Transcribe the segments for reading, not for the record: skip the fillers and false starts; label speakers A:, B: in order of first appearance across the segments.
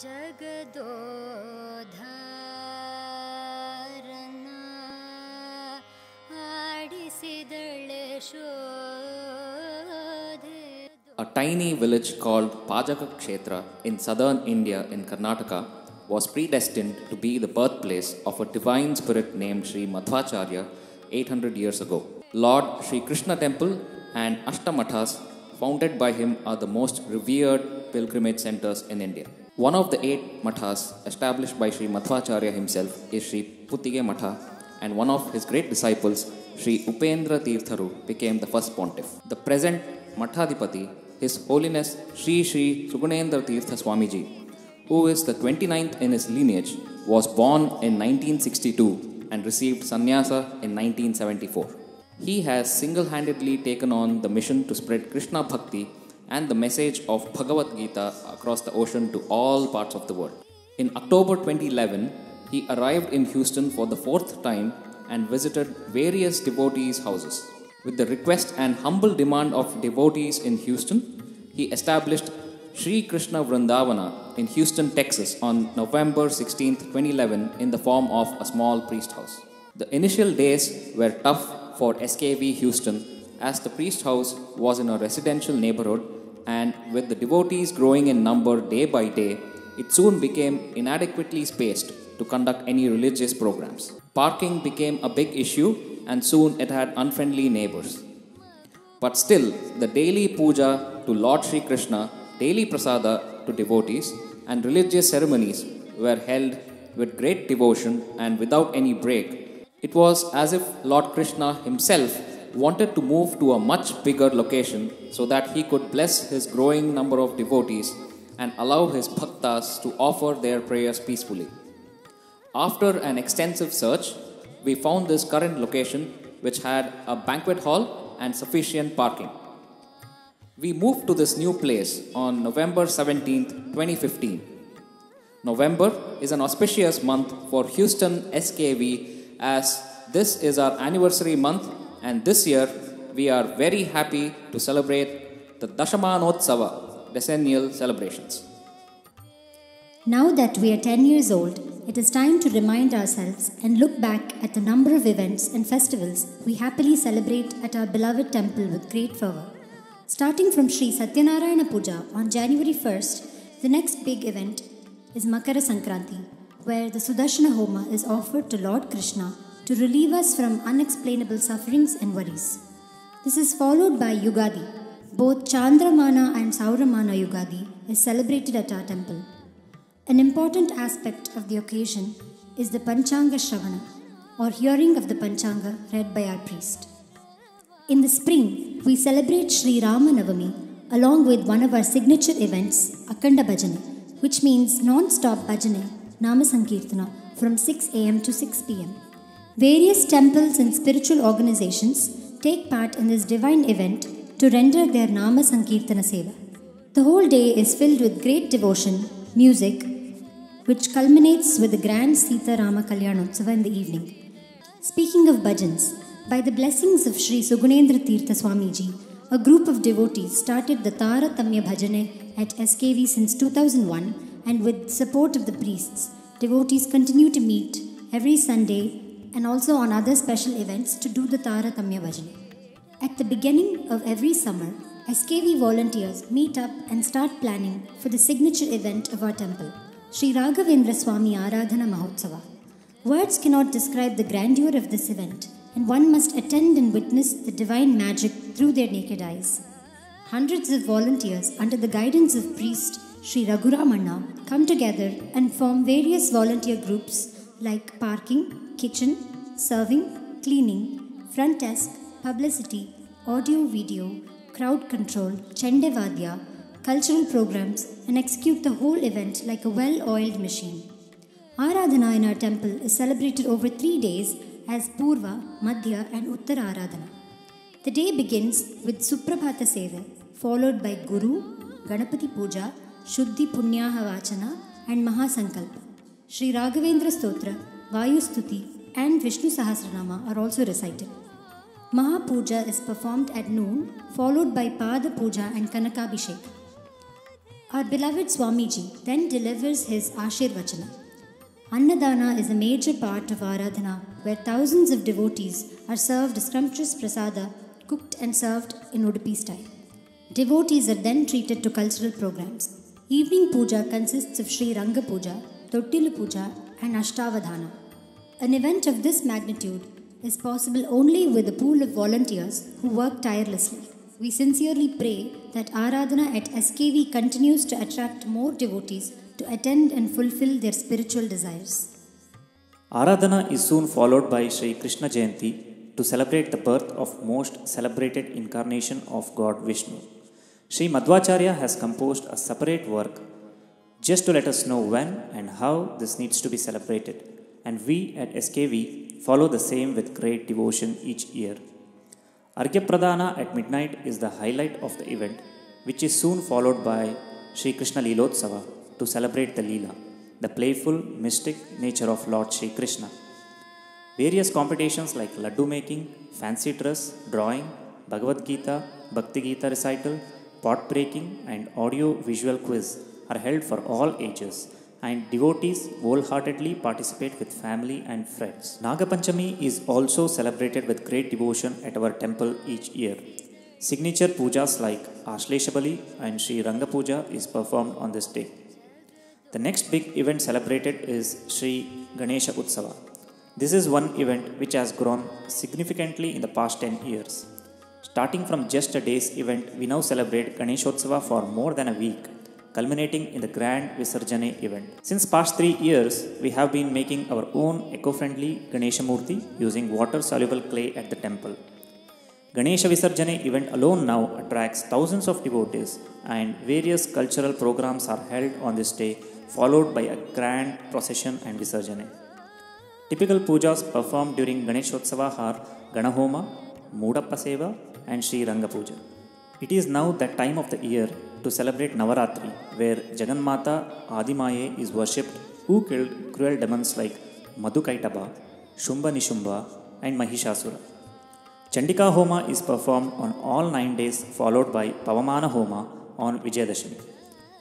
A: A tiny village called Pajaka Kshetra in southern India in Karnataka was predestined to be the birthplace of a divine spirit named Sri Madhvacharya 800 years ago. Lord Sri Krishna Temple and Ashtamathas founded by him are the most revered pilgrimage centers in India. One of the 8 mathas established by Sri Madhvacharya himself is Sri Puttige Matha, and one of his great disciples, Sri Upendra Tirtharu, became the first pontiff. The present Mathadipati, His Holiness Sri Sri Sugunendra Tirtha Swamiji, who is the 29th in his lineage, was born in 1962 and received sannyasa in 1974. He has single-handedly taken on the mission to spread Krishna Bhakti and the message of Bhagavad Gita across the ocean to all parts of the world. In October 2011, he arrived in Houston for the 4th time and visited various devotees' houses. With the request and humble demand of devotees in Houston, he established Sri Krishna Vrindavana in Houston, Texas on November 16, 2011 in the form of a small priest house. The initial days were tough for SKV Houston as the priest house was in a residential neighborhood, and with the devotees growing in number day by day, it soon became inadequately spaced to conduct any religious programs. Parking became a big issue, and soon it had unfriendly neighbors. But still, the daily puja to Lord Sri Krishna, daily prasada to devotees, and religious ceremonies were held with great devotion and without any break. It was as if Lord Krishna himself wanted to move to a much bigger location so that he could bless his growing number of devotees and allow his bhaktas to offer their prayers peacefully. After an extensive search, we found this current location, which had a banquet hall and sufficient parking. We moved to this new place on November 17, 2015. November is an auspicious month for Houston SKV, as this is our anniversary month, and this year we are very happy to celebrate the Dashamanotsava decennial celebrations.
B: Now that we are 10 years old, it is time to remind ourselves and look back at the number of events and festivals we happily celebrate at our beloved temple with great fervor. Starting from Sri Satyanarayana Puja on January 1st, the next big event is Makara Sankranti, where the Sudarshana Homa is offered to Lord Krishna to relieve us from unexplainable sufferings and worries. This is followed by Yugadi. Both Chandramana and Sauramana Yugadi is celebrated at our temple. An important aspect of the occasion is the Panchanga Shravana, or hearing of the Panchanga read by our priest. In the spring, we celebrate Sri Ramanavami along with one of our signature events, Akhanda Bhajane, which means non-stop bhajane, Nama Sankirtana, from 6 am to 6 pm. Various temples and spiritual organizations take part in this divine event to render their Nama Sankirtana Seva. The whole day is filled with great devotion, music, which culminates with the grand Sita Rama Kalyanotsava in the evening. Speaking of bhajans, by the blessings of Sri Sugunendra Tirtha Swamiji, a group of devotees started the Taratamya Bhajane at SKV since 2001, and with support of the priests, devotees continue to meet every Sunday and also on other special events to do the Taratamya Bhajane. At the beginning of every summer, SKV volunteers meet up and start planning for the signature event of our temple, Sri Raghavendra Swami Aradhana Mahotsava. Words cannot describe the grandeur of this event, and one must attend and witness the divine magic through their naked eyes. Hundreds of volunteers under the guidance of priest Sri Raghuramana come together and form various volunteer groups like parking, kitchen, serving, cleaning, front desk, publicity, audio video, crowd control, Chendevadya, cultural programs, and execute the whole event like a well-oiled machine. Aradhana in our temple is celebrated over 3 days as Purva, Madhya, and Uttara Aradhana. The day begins with Suprabhata Seva, followed by Guru, Ganapati Puja, Shuddhi Punyaha Vachana, and Mahasankalpa. Sri Raghavendra Stotra, Vayu Stuti, and Vishnu Sahasranama are also recited. Mahapuja is performed at noon, followed by Pada Puja and Kanakabhishek. Our beloved Swamiji then delivers his Ashirvachana. Annadana is a major part of Aradhana, where thousands of devotees are served scrumptious prasada cooked and served in Udupi style. Devotees are then treated to cultural programs. Evening puja consists of Sri Ranga Puja, Tottilu Puja and Ashtavadhana. An event of this magnitude is possible only with a pool of volunteers who work tirelessly. We sincerely pray that Aradhana at SKV continues to attract more devotees to attend and fulfill their spiritual desires.
C: Aradhana is soon followed by Sri Krishna Jayanti to celebrate the birth of most celebrated incarnation of God Vishnu. Sri Madhvacharya has composed a separate work just to let us know when and how this needs to be celebrated, and we at SKV follow the same with great devotion each year. Arghya Pradana at midnight is the highlight of the event, which is soon followed by Sri Krishna Leelotsava to celebrate the Leela, the playful, mystic nature of Lord Sri Krishna. Various competitions like laddu making, fancy dress, drawing, Bhagavad Gita, Bhakti Gita recital, pot breaking and audio-visual quiz are held for all ages, and devotees wholeheartedly participate with family and friends. Naga Panchami is also celebrated with great devotion at our temple each year. Signature pujas like Ashlesha Bali and Sri Ranga Puja is performed on this day. The next big event celebrated is Sri Ganesha Utsava. This is one event which has grown significantly in the past 10 years. Starting from just a day's event, we now celebrate Ganeshotsava for more than a week, culminating in the grand Visarjane event. Since past 3 years, we have been making our own eco-friendly Ganesha Murti using water-soluble clay at the temple. Ganesha Visarjane event alone now attracts thousands of devotees, and various cultural programs are held on this day, followed by a grand procession and Visarjane. Typical pujas performed during Ganeshotsava are Ganahoma, Mudappa Seva and Sri Ranga Puja. It is now that time of the year to celebrate Navaratri, where Jagannatha Adimaye is worshipped, who killed cruel demons like Madhukaitaba, Shumba Nishumba and Mahishasura. Chandika Homa is performed on all 9 days, followed by Pavamana Homa on Vijayadashami.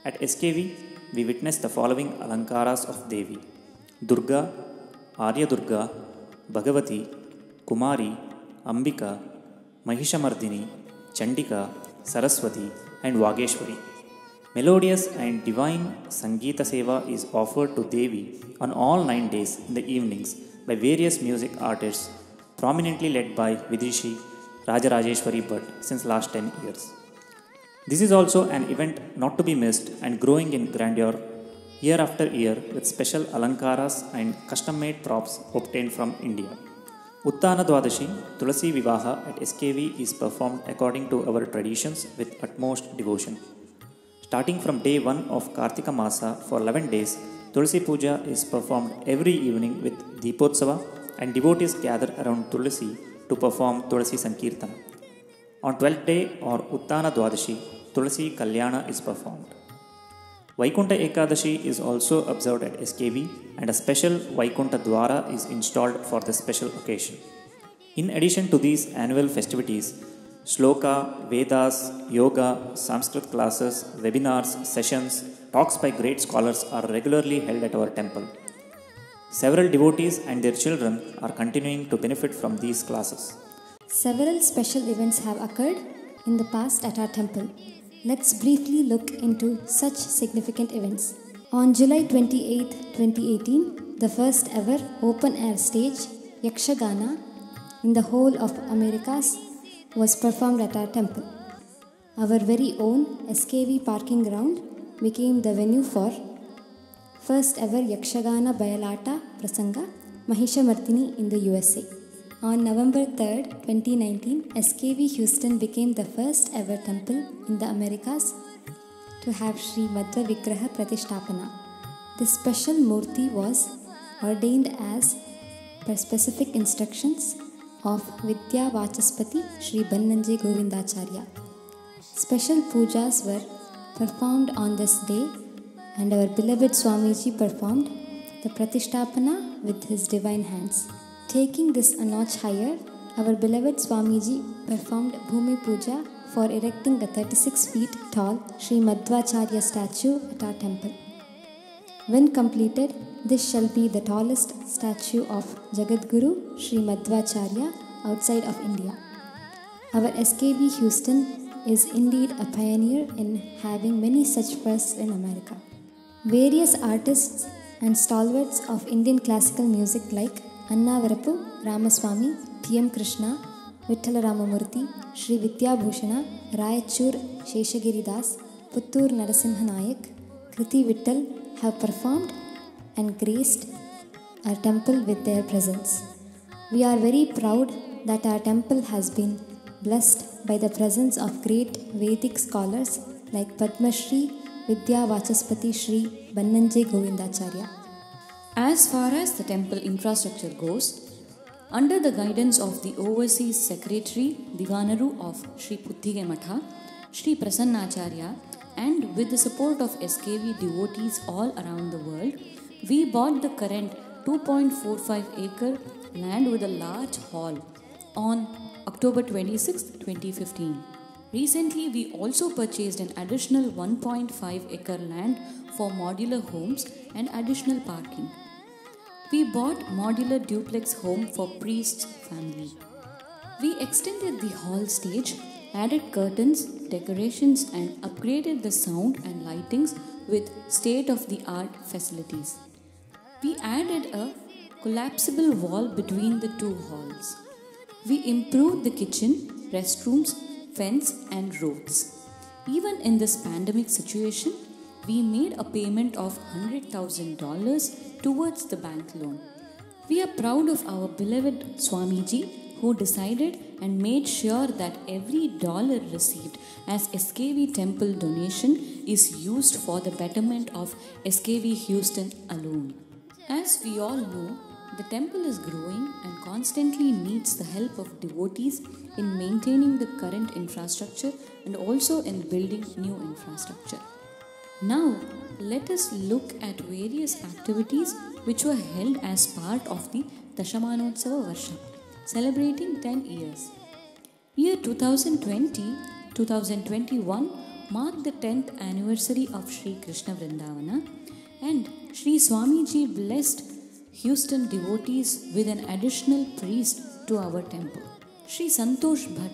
C: At SKV, we witness the following Alankaras of Devi: Durga, Arya Durga, Bhagavati, Kumari, Ambika, Mahishamardini, Chandika, Saraswati and Vageshwari. Melodious and divine Sangeeta Seva is offered to Devi on all 9 days in the evenings by various music artists, prominently led by Vidushi Rajarajeshwari Bhatt since last 10 years. This is also an event not to be missed and growing in grandeur year after year with special alankaras and custom-made props obtained from India. Uttana Dwadashi, Tulasi Vivaha at SKV is performed according to our traditions with utmost devotion. Starting from day 1 of Kartika Masa for 11 days, Tulasi Puja is performed every evening with Deepotsava, and devotees gather around Tulasi to perform Tulasi Sankirtana. On 12th day or Uttana Dwadashi, Tulasi Kalyana is performed. Vaikunta Ekadashi is also observed at SKV, and a special Vaikunta Dwara is installed for this special occasion. In addition to these annual festivities, Shloka, Vedas, Yoga, Sanskrit classes, webinars, sessions, talks by great scholars are regularly held at our temple. Several devotees and their children are continuing to benefit from these classes.
B: Several special events have occurred in the past at our temple. Let's briefly look into such significant events. On July 28, 2018, the first ever open-air stage, Yakshagana, in the whole of Americas, was performed at our temple. Our very own SKV parking ground became the venue for first ever Yakshagana Bayalata Prasanga, Mahishamardini in the USA. On November 3, 2019, SKV Houston became the first ever temple in the Americas to have Sri Madhva Vigraha Pratishtapana. This special Murti was ordained as per specific instructions of Vidya Vachaspati Sri Bannanje Govindacharya. Special pujas were performed on this day, and our beloved Swamiji performed the Pratishtapana with his divine hands. Taking this a notch higher, our beloved Swamiji performed Bhumi Puja
D: for erecting a 36 feet tall Sri Madhvacharya statue at our temple. When completed, this shall be the tallest statue of Jagadguru Sri Madhvacharya outside of India. Our SKV Houston is indeed a pioneer in having many such firsts in America. Various artists and stalwarts of Indian classical music like Annavarapu Ramaswamy, T.M. Krishna, Vittala Ramamurthy, Sri Vidyabhushana, Rayachur Sheshagiri Das, Puttur Narasimha Nayak, Kriti Vittal have performed and graced our temple with their presence. We are very proud that our temple has been blessed by the presence of great Vedic scholars like Padma Shri Vidya Vachaspati Shri Bannanje Govindacharya.
E: As far as the temple infrastructure goes, under the guidance of the Overseas Secretary Divanaru of Sri Puttige Matha, Sri Prasannacharya, and with the support of SKV devotees all around the world, we bought the current 2.45 acre land with a large hall on October 26, 2015. Recently, we also purchased an additional 1.5 acre land for modular homes and additional parking. We bought modular duplex home for priest's family. We extended the hall stage, added curtains, decorations and upgraded the sound and lightings with state-of-the-art facilities. We added a collapsible wall between the two halls. We improved the kitchen, restrooms, fence and roads. Even in this pandemic situation, we made a payment of $100,000 towards the bank loan. We are proud of our beloved Swamiji who decided and made sure that every dollar received as SKV temple donation is used for the betterment of SKV Houston alone. As we all know, the temple is growing and constantly needs the help of devotees in maintaining the current infrastructure and also in building new infrastructure. Now, let us look at various activities which were held as part of the Dashamanotsava Varsha, celebrating 10 years. Year 2020-2021 marked the 10th anniversary of Sri Krishna Vrindavana, and Sri Swamiji blessed Houston devotees with an additional priest to our temple. Sri Santosh Bhatt,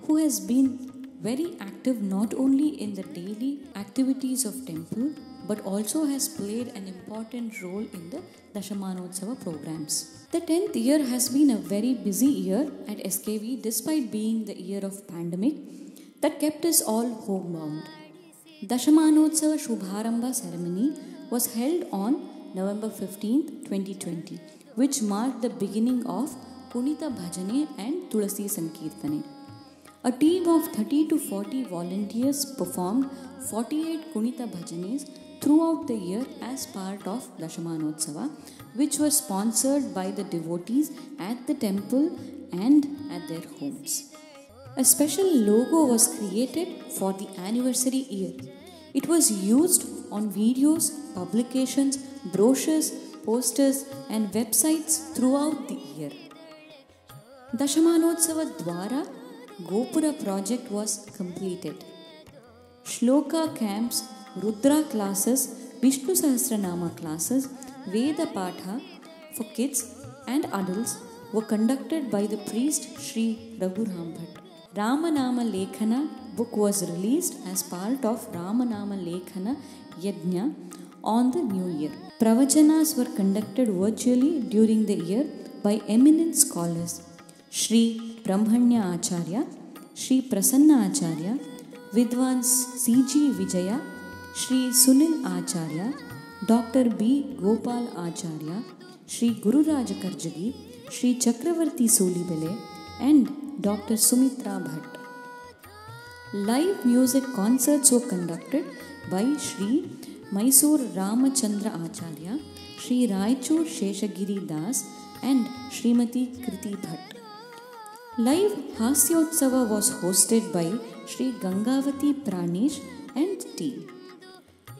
E: who has been very active not only in the daily activities of temple but also has played an important role in the Dashamanotsava programs. The 10th year has been a very busy year at SKV despite being the year of pandemic that kept us all homebound. Dashamanotsava Shubharamba ceremony was held on November 15, 2020, which marked the beginning of Kunita Bhajane and Tulasi Sankirtane. A team of 30 to 40 volunteers performed 48 Kunita Bhajanes throughout the year as part of Dashamanotsava, which were sponsored by the devotees at the temple and at their homes. A special logo was created for the anniversary year. It was used on videos, publications, brochures, posters and websites throughout the year. Dashamanotsava Dwara Gopura project was completed. Shloka camps, Rudra classes, Vishnu Sahasranama classes, Veda Patha for kids and adults were conducted by the priest Sri Raghuram Bhatt. Ramanama Lekhana book was released as part of Ramanama Lekhana Yajna on the new year. Pravachanas were conducted virtually during the year by eminent scholars Sri Brahmanya Acharya, Sri Prasanna Acharya, Vidwans C.G. Vijaya, Sri Sunil Acharya, Dr. B. Gopal Acharya, Sri Guru Raja Karjagi, Sri Chakravarti Solibele and Dr. Sumitra Bhatt. Live music concerts were conducted by Sri Mysore Ramachandra Acharya, Sri Raichur Sheshagiri Das and Srimati Kriti Bhatt. Live Hasyotsava was hosted by Sri Gangavati Pranesh and team.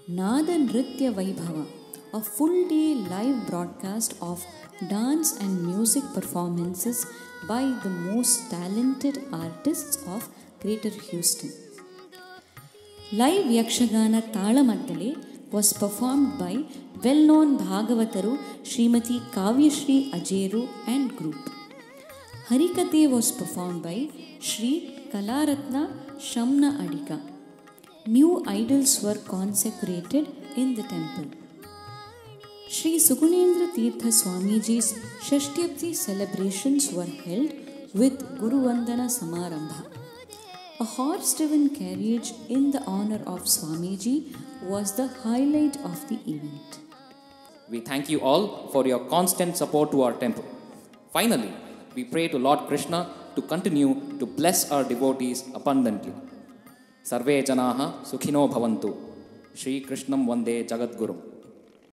E: Nada Nritya Vaibhava, a full-day live broadcast of dance and music performances by the most talented artists of Greater Houston. Live Yakshagana Talamaddale was performed by well-known Bhagavataru Srimati Kavyashri Ajeru and group. Harikathe was performed by Shri Kalaratna Shamna Adika. New idols were consecrated in the temple. Shri Sugunendra Tirtha Swamiji's Shashtyapti celebrations were held with Guru Vandana Samarambha. A horse-driven carriage in the honor of Swamiji was the highlight of the event.
A: We thank you all for your constant support to our temple. Finally, we pray to Lord Krishna to continue to bless our devotees abundantly. Sarve Janaha Sukhino Bhavantu. Shri Krishnam Vande Jagadgurum.